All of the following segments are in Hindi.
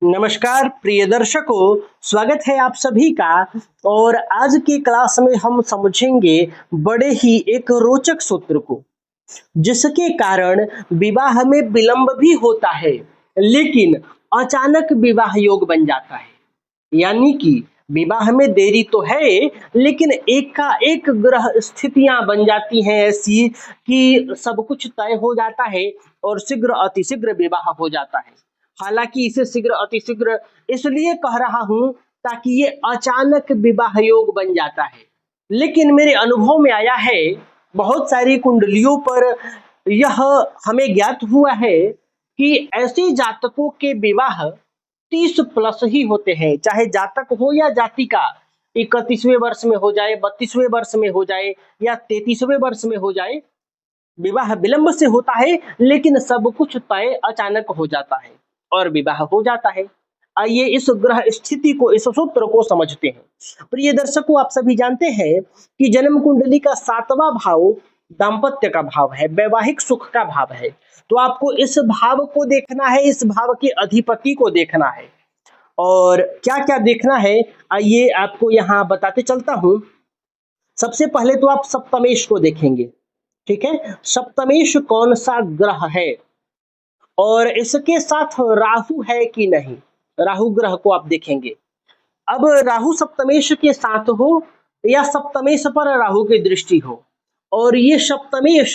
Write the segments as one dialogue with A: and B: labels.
A: नमस्कार प्रिय दर्शकों, स्वागत है आप सभी का। और आज की क्लास में हम समझेंगे बड़े ही एक रोचक सूत्र को, जिसके कारण विवाह में विलंब भी होता है लेकिन अचानक विवाह योग बन जाता है। यानी कि विवाह में देरी तो है लेकिन एक का एक ग्रह स्थितियां बन जाती हैं ऐसी कि सब कुछ तय हो जाता है और शीघ्र अतिशीघ्र विवाह हो जाता है। हालांकि इसे शीघ्र अतिशीघ्र इसलिए कह रहा हूं ताकि ये अचानक विवाह योग बन जाता है। लेकिन मेरे अनुभव में आया है, बहुत सारी कुंडलियों पर यह हमें ज्ञात हुआ है कि ऐसे जातकों के विवाह 30+ ही होते हैं, चाहे जातक हो या जातिका। 31वें वर्ष में हो जाए, 32वें वर्ष में हो जाए या 33वें वर्ष में हो जाए, विवाह विलंब से होता है लेकिन सब कुछ तय अचानक हो जाता है और विवाह हो जाता है। आइए इस ग्रह स्थिति को, इस सूत्र को समझते हैं। प्रिय दर्शकों, आप सभी जानते हैं कि जन्म कुंडली का 7वां भाव दाम्पत्य का भाव है, वैवाहिक सुख का भाव है। तो आपको इस भाव को देखना है, इस भाव के अधिपति को देखना है। और क्या क्या देखना है आइए आपको यहाँ बताते चलता हूँ। सबसे पहले तो आप सप्तमेश को देखेंगे, ठीक है। सप्तमेश कौन सा ग्रह है और इसके साथ राहु है कि नहीं, राहु ग्रह को आप देखेंगे। अब राहु सप्तमेश के साथ हो या सप्तमेश पर राहु की दृष्टि हो, और ये सप्तमेश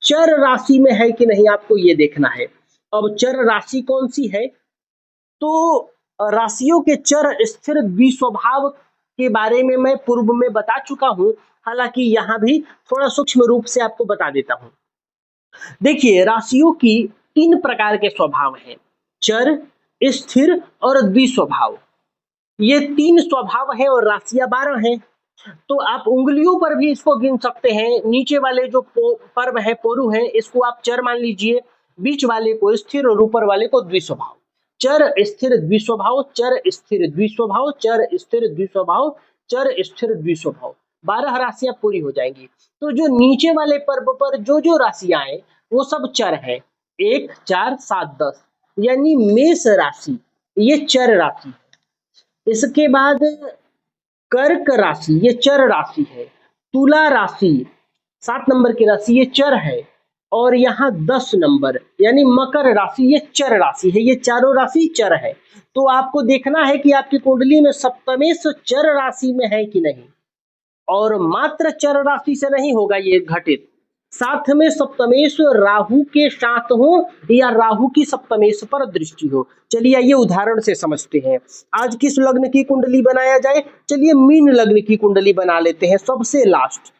A: चर राशि में है कि नहीं, आपको ये देखना है। अब चर राशि कौन सी है, तो राशियों के चर स्थिर द्विस्वभाव के बारे में मैं पूर्व में बता चुका हूं, हालांकि यहां भी थोड़ा सूक्ष्म रूप से आपको बता देता हूं। देखिए, राशियों की 3 प्रकार के स्वभाव हैं, चर, स्थिर और द्विस्वभाव। ये 3 स्वभाव है और राशियां 12 हैं। तो आप उंगलियों पर भी इसको गिन सकते हैं। नीचे वाले जो पर्व है, पोरु है, इसको आप चर मान लीजिए, बीच वाले को स्थिर और ऊपर वाले को द्विस्वभाव। चर स्थिर द्विस्वभाव, चर स्थिर द्विस्वभाव, चर स्थिर द्विस्वभाव, चर स्थिर द्विस्वभाव, 12 राशियां पूरी हो जाएंगी। तो जो नीचे वाले पर्व पर जो जो राशियां आए वो सब चर है। 1, 4, 7, 10 यानी मेष राशि ये चर राशि है। इसके बाद कर्क राशि ये चर राशि है। तुला राशि 7 नंबर की राशि ये चर है। और यहाँ 10 नंबर यानी मकर राशि ये चर राशि है। ये चारों राशि चर है। तो आपको देखना है कि आपकी कुंडली में सप्तमेश चर राशि में है कि नहीं, और मात्र चर राशि से नहीं होगा ये घटित, साथ में सप्तमेश राहु के साथ हो या राहु की सप्तमेश पर दृष्टि हो। चलिए आइए उदाहरण से समझते हैं। आज किस लग्न की कुंडली बनाया जाए, चलिए मीन लग्न की कुंडली बना लेते हैं। सबसे लास्ट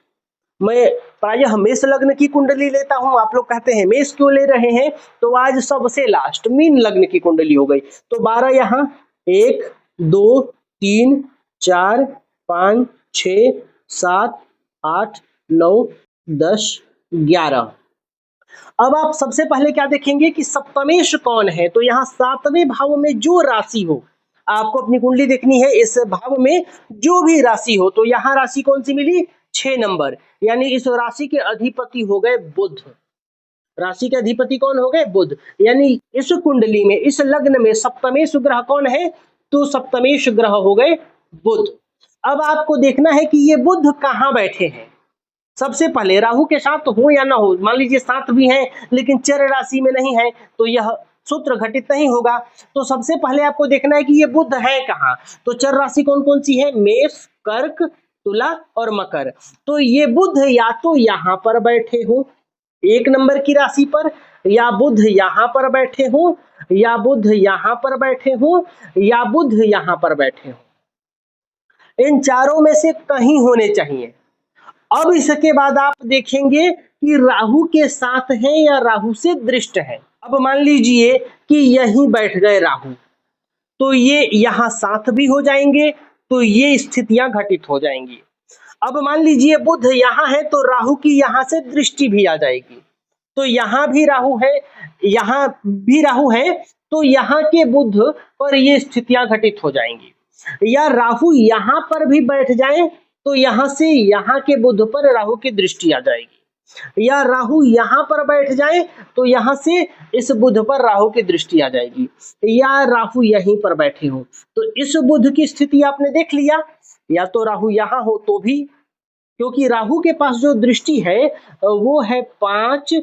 A: मैं प्रायः मेष लग्न की कुंडली लेता हूं। आप लोग कहते हैं मेष क्यों ले रहे हैं, तो आज सबसे लास्ट मीन लग्न की कुंडली हो गई। तो 12 यहाँ, 1, 2, 3, 4, 5, 6, 7, 8, 9, 10, 11। अब आप सबसे पहले क्या देखेंगे कि सप्तमेश कौन है। तो यहाँ 7वें भाव में जो राशि हो, आपको अपनी कुंडली देखनी है, इस भाव में जो भी राशि हो। तो यहाँ राशि कौन सी मिली, 6 नंबर, यानी इस राशि के अधिपति हो गए बुध। राशि के अधिपति कौन हो गए, बुध। यानी इस कुंडली में, इस लग्न में सप्तमेश ग्रह कौन है, तो सप्तमेश ग्रह हो गए बुध। अब आपको देखना है कि ये बुध कहाँ बैठे हैं। सबसे पहले राहु के साथ हो या ना हो, मान लीजिए साथ भी हैं लेकिन चर राशि में नहीं है, तो यह सूत्र घटित नहीं होगा। तो सबसे पहले आपको देखना है कि ये बुध है कहाँ। तो चर राशि कौन कौन सी है, मेष, कर्क, तुला और मकर। तो ये बुध या तो यहाँ पर बैठे हो 1 नंबर की राशि पर, या बुध यहाँ पर बैठे हो, या बुध यहाँ पर बैठे हो, या बुध यहाँ पर बैठे हो। इन चारों में से कहीं होने चाहिए। अब इसके बाद आप देखेंगे कि राहु के साथ है या राहु से दृष्ट है। अब मान लीजिए कि यहीं बैठ गए राहु, तो ये यहां साथ भी हो जाएंगे, तो ये स्थितियां घटित हो जाएंगी। अब मान लीजिए बुध यहां है तो राहु की यहां से दृष्टि भी आ जाएगी, तो यहां भी राहु है, यहां भी राहु है, तो यहां के बुध पर ये स्थितियां घटित हो जाएंगी। या राहु यहां पर भी बैठ जाए तो यहां से यहां के बुध पर राहु की दृष्टि आ जाएगी। या राहु यहाँ पर बैठ जाए तो यहाँ से इस बुध पर राहु की दृष्टि आ जाएगी, या राहु यहीं पर बैठे हो तो इस बुध की स्थिति आपने देख लिया। या तो राहु यहाँ हो तो भी, क्योंकि राहु के पास जो दृष्टि है वो है 5,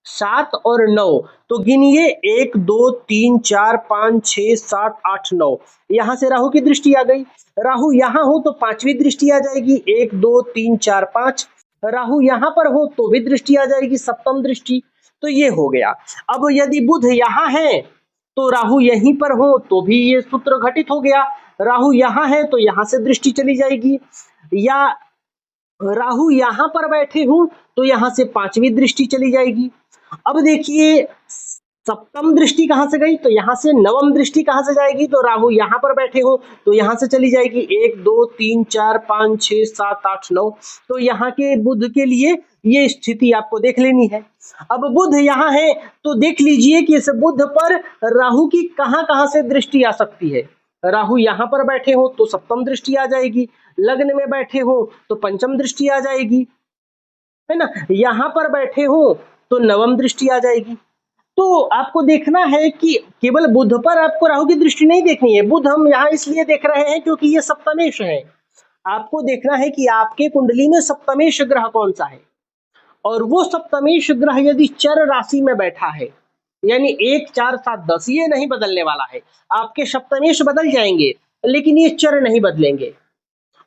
A: 7 और 9। तो गिनिए 1 2 3 4 5 6 7 8 9, यहाँ से राहु की दृष्टि आ गई। राहु यहाँ हो तो पांचवी दृष्टि आ जाएगी, 1 2 3 4 5। राहु यहाँ पर हो तो भी दृष्टि आ जाएगी, सप्तम दृष्टि। तो ये हो गया। अब यदि बुध यहाँ है तो राहु यहीं पर हो तो भी ये सूत्र घटित हो गया। राहु यहाँ है तो यहाँ से दृष्टि चली जाएगी, या राहु यहाँ पर बैठे हूं तो यहाँ से पांचवी दृष्टि चली जाएगी। अब देखिए सप्तम दृष्टि कहां से गई, तो यहाँ से नवम दृष्टि कहां से जाएगी, तो राहु यहाँ पर बैठे हो तो यहाँ से चली जाएगी, 1 2 3 4 5 6 7 8 9। तो यहाँ के बुध के लिए ये स्थिति आपको देख लेनी है। अब बुध यहाँ है तो देख लीजिए कि इस बुध पर राहु की कहां कहां से दृष्टि आ सकती है। राहु यहाँ पर बैठे हो तो सप्तम दृष्टि आ जाएगी, लग्न में बैठे हो तो पंचम दृष्टि आ जाएगी, है ना, यहाँ पर बैठे हो तो नवम दृष्टि आ जाएगी। तो आपको देखना है कि केवल बुध पर आपको राहु की दृष्टि नहीं देखनी है। बुध हम यहाँ इसलिए देख रहे हैं क्योंकि ये सप्तमेश है। आपको देखना है कि आपके कुंडली में सप्तमेश ग्रह कौन सा है, और वो सप्तमेश ग्रह यदि चर राशि में बैठा है, यानी 1 4 7 10, ये नहीं बदलने वाला है। आपके सप्तमेश बदल जाएंगे लेकिन ये चर नहीं बदलेंगे,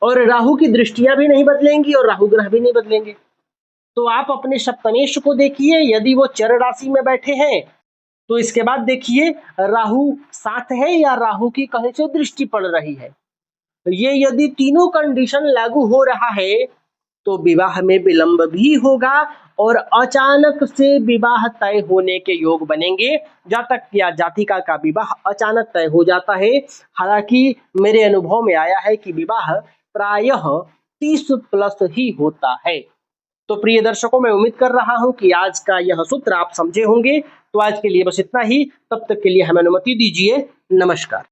A: और राहु की दृष्टियां भी नहीं बदलेंगी और राहु ग्रह भी नहीं बदलेंगे। तो आप अपने सप्तमेश को देखिए, यदि वो चर राशि में बैठे हैं तो इसके बाद देखिए राहु साथ है या राहु की कहीं से दृष्टि पड़ रही है। ये यदि तीनों कंडीशन लागू हो रहा है तो विवाह में विलंब भी होगा और अचानक से विवाह तय होने के योग बनेंगे। जातक या जातिका का विवाह अचानक तय हो जाता है। हालांकि मेरे अनुभव में आया है कि विवाह प्रायः 30+ ही होता है। तो प्रिय दर्शकों, मैं उम्मीद कर रहा हूं कि आज का यह सूत्र आप समझे होंगे। तो आज के लिए बस इतना ही, तब तक के लिए हमें अनुमति दीजिए। नमस्कार।